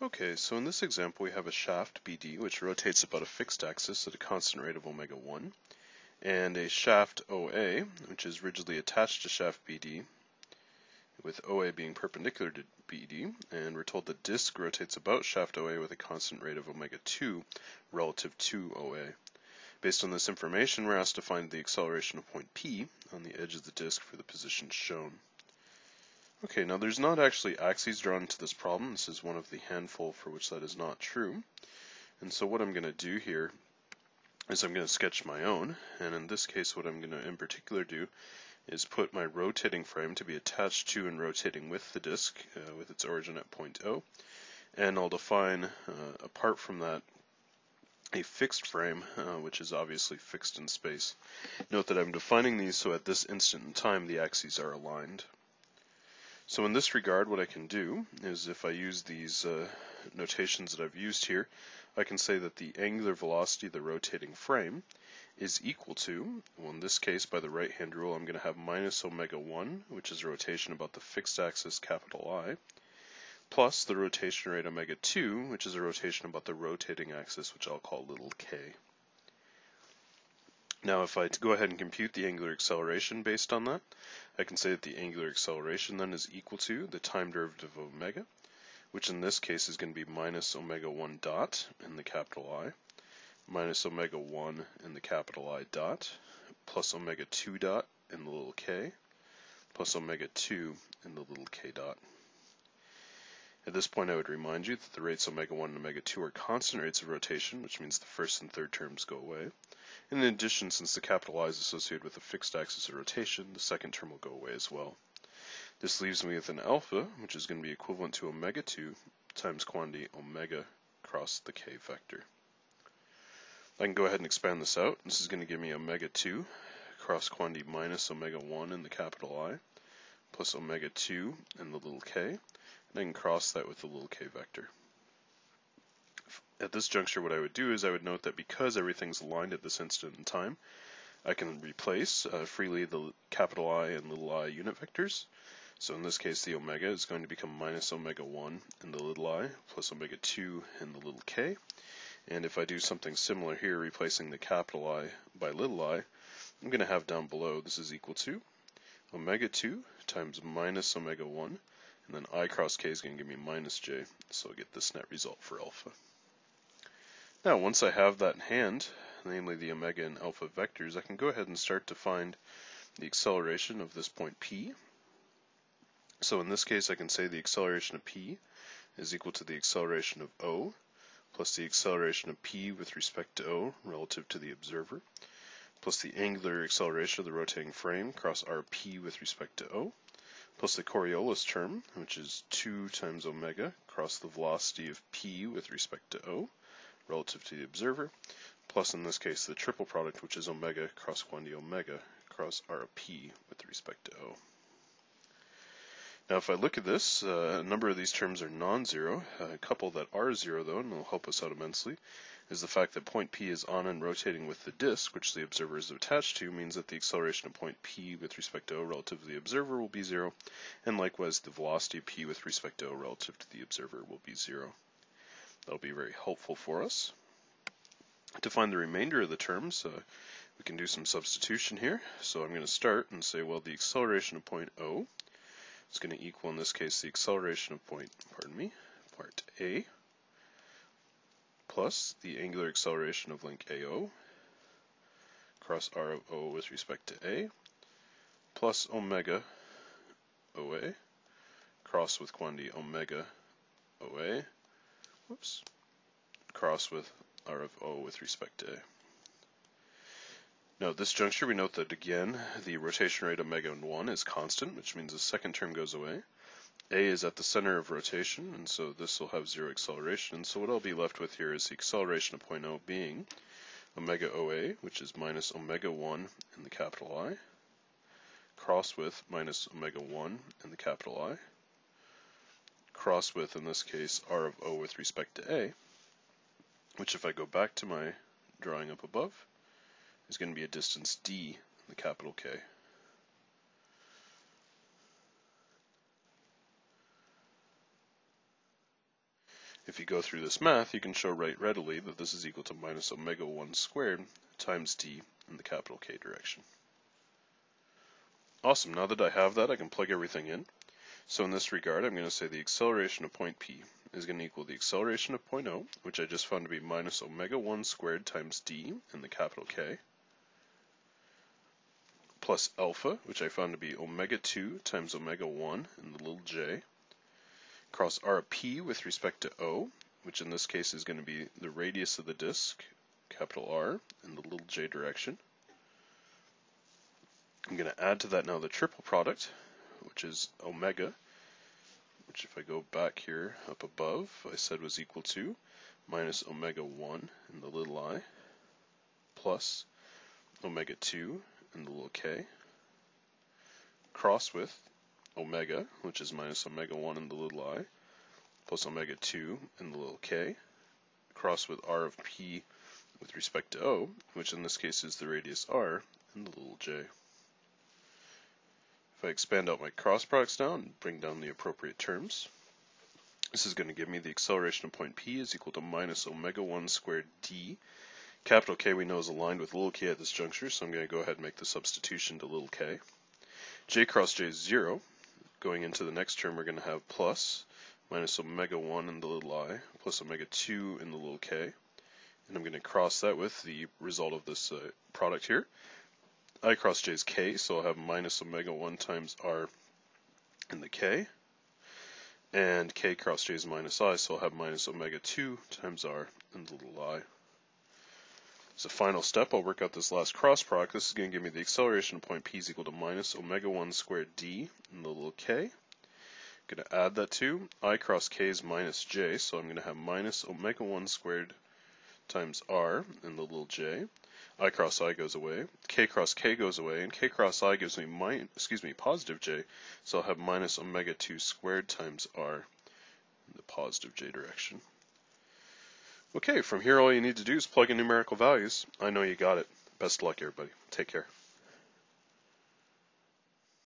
Okay, so in this example we have a shaft BD which rotates about a fixed axis at a constant rate of omega 1, and a shaft OA which is rigidly attached to shaft BD, with OA being perpendicular to BD, and we're told the disk rotates about shaft OA with a constant rate of omega 2 relative to OA. Based on this information, we're asked to find the acceleration of point P on the edge of the disk for the position shown. Okay, now there's not actually axes drawn to this problem. This is one of the handful for which that is not true. And so what I'm going to do here is I'm going to sketch my own, and in this case what I'm going to in particular do is put my rotating frame to be attached to and rotating with the disk with its origin at point O, and I'll define, apart from that, a fixed frame, which is obviously fixed in space. Note that I'm defining these so at this instant in time the axes are aligned. So in this regard, what I can do is, if I use these notations that I've used here, I can say that the angular velocity of the rotating frame is equal to, well, in this case by the right hand rule I'm going to have minus omega 1, which is rotation about the fixed axis capital I, plus the rotation rate omega 2, which is a rotation about the rotating axis, which I'll call little k. Now if I go ahead and compute the angular acceleration based on that, I can say that the angular acceleration then is equal to the time derivative of omega, which in this case is going to be minus omega 1 dot in the capital I, minus omega 1 in the capital I dot, plus omega 2 dot in the little k, plus omega 2 in the little k dot. At this point I would remind you that the rates omega 1 and omega 2 are constant rates of rotation, which means the first and third terms go away. And in addition, since the capital I is associated with a fixed axis of rotation, the second term will go away as well. This leaves me with an alpha, which is going to be equivalent to omega 2 times quantity omega cross the k vector. I can go ahead and expand this out. This is going to give me omega 2 cross quantity minus omega 1 in the capital I, plus omega 2 in the little k, and I can cross that with the little k vector. At this juncture what I would do is I would note that because everything's aligned at this instant in time, I can replace freely the capital I and little I unit vectors. So in this case the omega is going to become minus omega 1 in the little I plus omega 2 in the little k. And if I do something similar here, replacing the capital I by little I, I'm going to have down below this is equal to omega 2 times minus omega 1, and then I cross k is going to give me minus j, so I'll get this net result for alpha. Now once I have that in hand, namely the omega and alpha vectors, I can go ahead and start to find the acceleration of this point P. So in this case I can say the acceleration of P is equal to the acceleration of O plus the acceleration of P with respect to O relative to the observer, plus the angular acceleration of the rotating frame cross RP with respect to O, plus the Coriolis term, which is 2 times omega cross the velocity of P with respect to O relative to the observer, plus in this case the triple product, which is omega cross quantity omega cross RP with respect to O. Now if I look at this, a number of these terms are non-zero. A couple that are zero though, and will help us out immensely, is the fact that point P is on and rotating with the disk, which the observer is attached to, means that the acceleration of point P with respect to O relative to the observer will be zero, and likewise the velocity of P with respect to O relative to the observer will be zero. That'll be very helpful for us. To find the remainder of the terms, we can do some substitution here. So I'm going to start and say, well, the acceleration of point O is going to equal, in this case, the acceleration of point, part A, plus the angular acceleration of link AO cross R of O with respect to A, plus omega OA cross with quantity omega OA, cross with R of O with respect to A. Now at this juncture we note that again the rotation rate omega 1 is constant, which means the second term goes away. A is at the center of rotation, and so this will have zero acceleration. So what I'll be left with here is the acceleration of point O being omega OA, which is minus omega 1 in the capital I, cross with minus omega 1 in the capital I, cross with, in this case, R of O with respect to A, which if I go back to my drawing up above, is going to be a distance d in the capital K. If you go through this math, you can show right readily that this is equal to minus omega 1 squared times d in the capital K direction. Awesome, now that I have that, I can plug everything in. So in this regard, I'm going to say the acceleration of point P is going to equal the acceleration of point O, which I just found to be minus omega 1 squared times d in the capital K, plus alpha, which I found to be omega 2 times omega 1 in the little j, cross r of P with respect to O, which in this case is going to be the radius of the disk, capital R, in the little j direction. I'm going to add to that now the triple product, which is omega, which if I go back here up above, I said was equal to minus omega 1 in the little I, plus omega 2 in the little k, cross with omega, which is minus omega 1 in the little I, plus omega 2 in the little k, cross with r of P with respect to O, which in this case is the radius r in the little j. If I expand out my cross products now and bring down the appropriate terms, this is going to give me the acceleration of point P is equal to minus omega 1 squared d. Capital K we know is aligned with little k at this juncture, so I'm going to go ahead and make the substitution to little k. J cross j is 0. Going into the next term, we're going to have plus minus omega 1 in the little I, plus omega 2 in the little k. And I'm going to cross that with the result of this product here. I cross j is k, so I'll have minus omega 1 times r in the k. And k cross j is minus I, so I'll have minus omega 2 times r in the little I. As a final step, I'll work out this last cross product. This is going to give me the acceleration of point P is equal to minus omega 1 squared d in the little k. I'm going to add that to I cross k is minus j, so I'm going to have minus omega 1 squared times r in the little j. I cross I goes away, k cross k goes away, and k cross I gives me positive j, so I'll have minus omega 2 squared times r in the positive j direction. Okay, from here all you need to do is plug in numerical values. I know you got it. Best of luck, everybody. Take care.